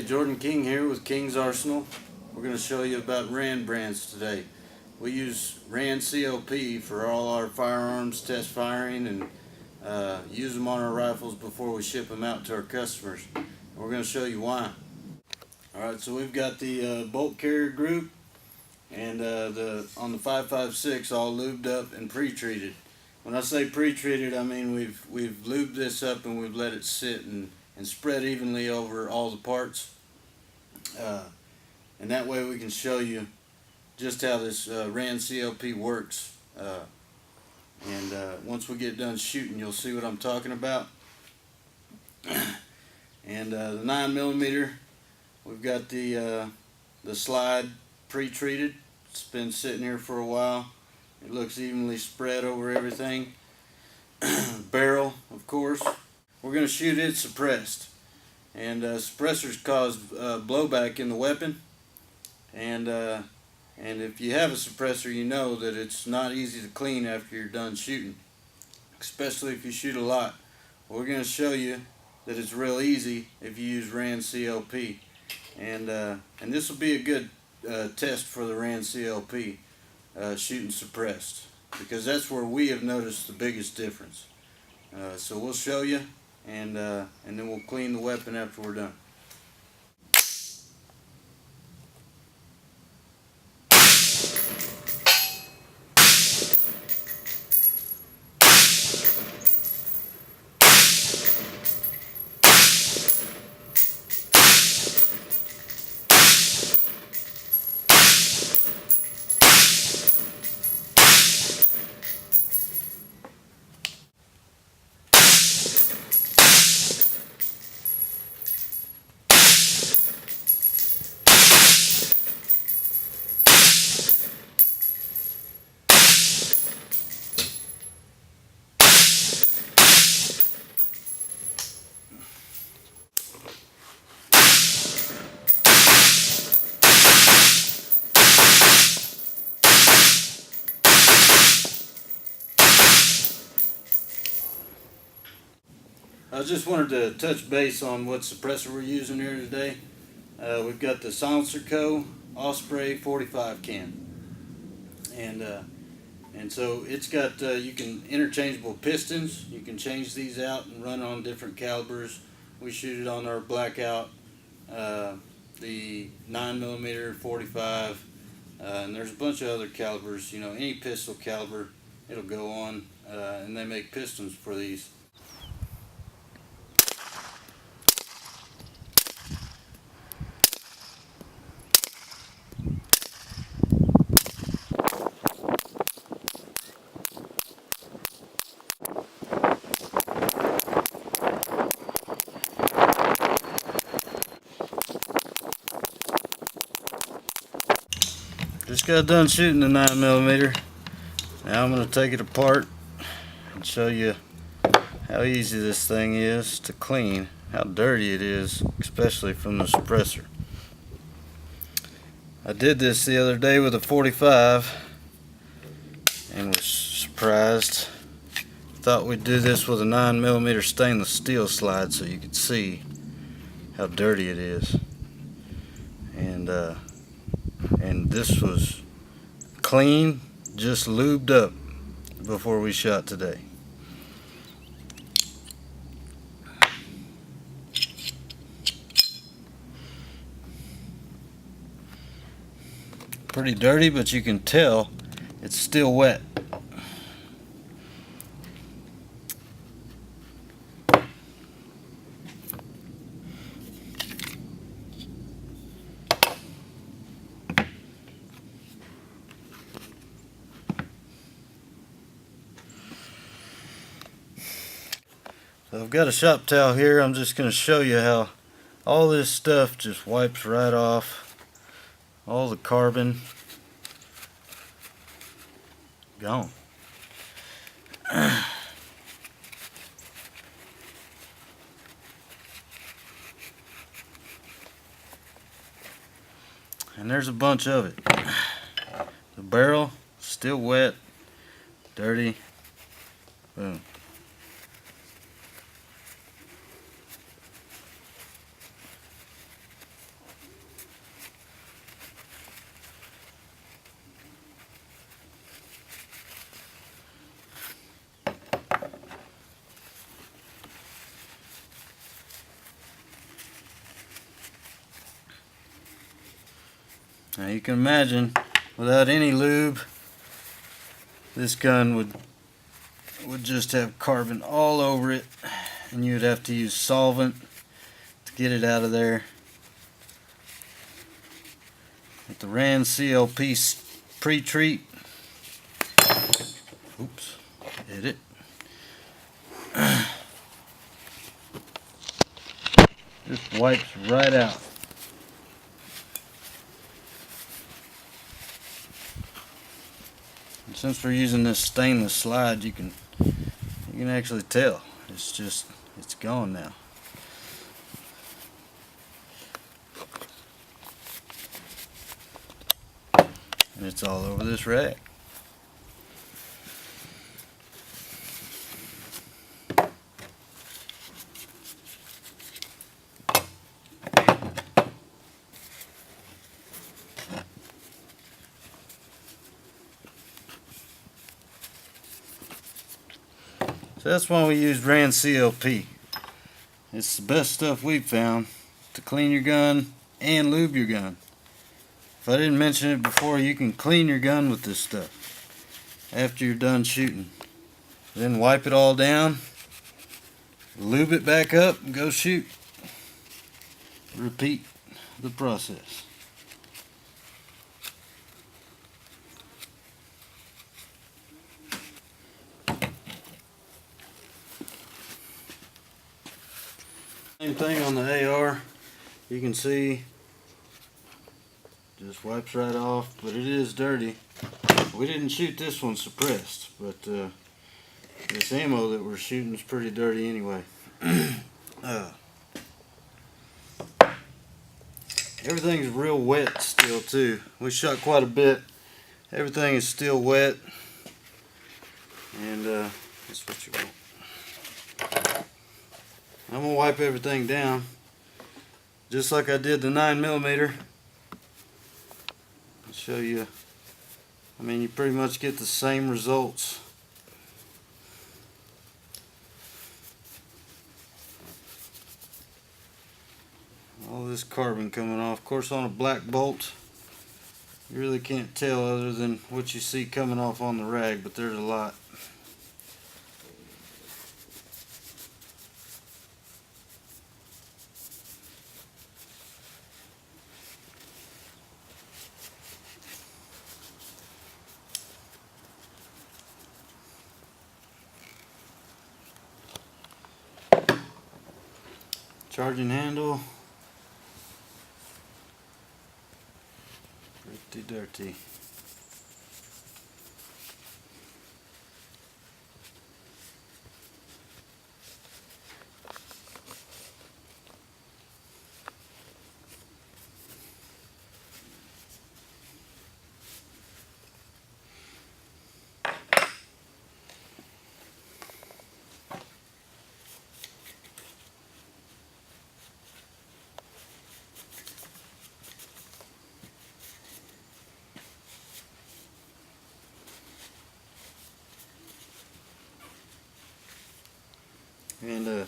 Jordan King here with King's Arsenal. We're going to show you about Rand brands today. We use Rand CLP for all our firearms test firing and use them on our rifles before we ship them out to our customers. And we're going to show you why. Alright, so we've got the bolt carrier group and on the 5.56 all lubed up and pre-treated. When I say pre-treated, I mean we've lubed this up and we've let it sit and spread evenly over all the parts, and that way we can show you just how this Rand CLP works, and once we get done shooting you'll see what I'm talking about. And the 9mm, we've got the slide pre-treated. It's been sitting here for a while. It looks evenly spread over everything. Barrel, of course, we're going to shoot it suppressed, and suppressors cause blowback in the weapon, and if you have a suppressor, you know that it's not easy to clean after you're done shooting, especially if you shoot a lot. We're going to show you that it's real easy if you use Rand CLP, and this will be a good test for the Rand CLP, shooting suppressed, because that's where we have noticed the biggest difference. So we'll show you, and then we'll clean the weapon after we're done. I just wanted to touch base on what suppressor we're using here today. We've got the Silencer Co. Osprey 45 can, and so it's got you can interchangeable pistons. You can change these out and run on different calibers. We shoot it on our Blackout, the 9mm, 45, and there's a bunch of other calibers. You know, any pistol caliber it'll go on, and they make pistons for these. Just got done shooting the 9mm. Now I'm going to take it apart and show you how easy this thing is to clean, how dirty it is, especially from the suppressor. I did this the other day with a 45 and was surprised. Thought we'd do this with a 9mm stainless steel slide so you could see how dirty it is. And this was clean, just lubed up before we shot today. Pretty dirty, but you can tell it's still wet. So I've got a shop towel here. I'm just going to show you how all this stuff just wipes right off. All the carbon gone. And there's a bunch of it. The barrel still wet, dirty. Boom. Now you can imagine, without any lube, this gun would just have carbon all over it, and you'd have to use solvent to get it out of there. With the Rand CLP pre-treat, oops, hit it. Just wipes right out. And since we're using this stainless slide, you can actually tell it's gone now. And it's all over this rag. So that's why we used Rand CLP. It's the best stuff we've found to clean your gun and lube your gun. If I didn't mention it before, you can clean your gun with this stuff after you're done shooting. Then wipe it all down, lube it back up, and go shoot. Repeat the process. Same thing on the AR. You can see just wipes right off, but it is dirty. We didn't shoot this one suppressed, but this ammo that we're shooting is pretty dirty anyway. Everything's real wet still too. We shot quite a bit. Everything is still wet, and that's what you want. I'm gonna wipe everything down just like I did the 9mm. I'll show you. I mean, you pretty much get the same results. All this carbon coming off. Of course, on a black bolt, you really can't tell other than what you see coming off on the rag, but there's a lot. Charging handle, pretty dirty. And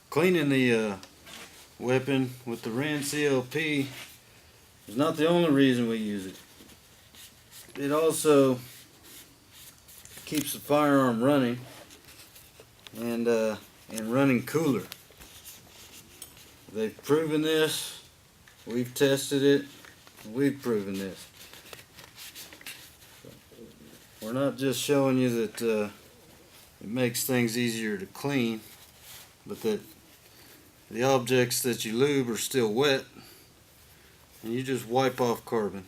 cleaning the weapon with the Rand CLP is not the only reason we use it. It also keeps the firearm running and running cooler. They've proven this. We've tested it. We've proven this. We're not just showing you that it makes things easier to clean, but that the objects that you lube are still wet, and you just wipe off carbon.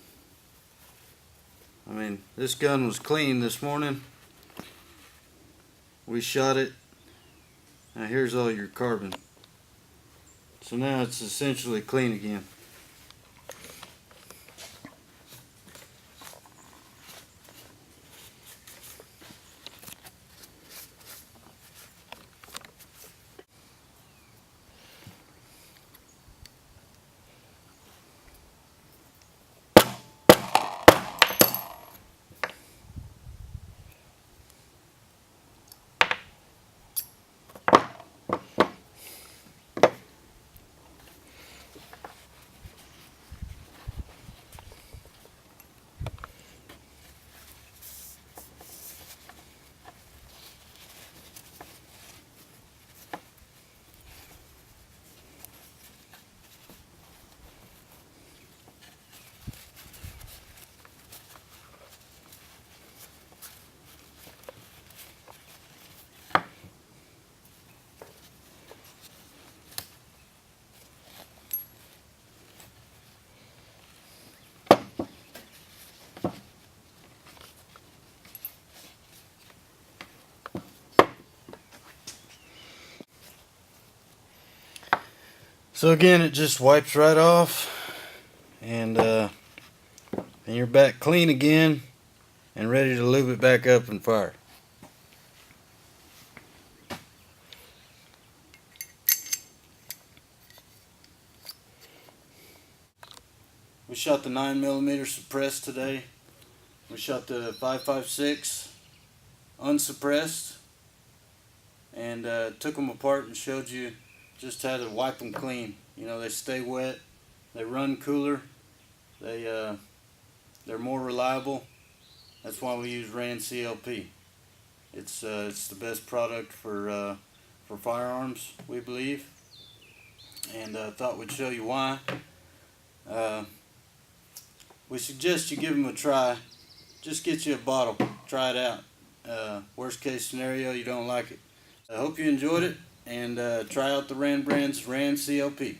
I mean, this gun was clean this morning. We shot it. Now here's all your carbon. So now it's essentially clean again. So again, it just wipes right off, and you're back clean again and ready to lube it back up and fire. We shot the 9mm suppressed today. We shot the 5.56 unsuppressed, and took them apart and showed you just how to wipe them clean. You know, they stay wet, they run cooler, they're more reliable. That's why we use Rand CLP. It's the best product for firearms, we believe, and thought we'd show you why. We suggest you give them a try. Just get you a bottle, try it out. Worst case scenario, you don't like it. I hope you enjoyed it, and try out the Rand brand's Rand CLP.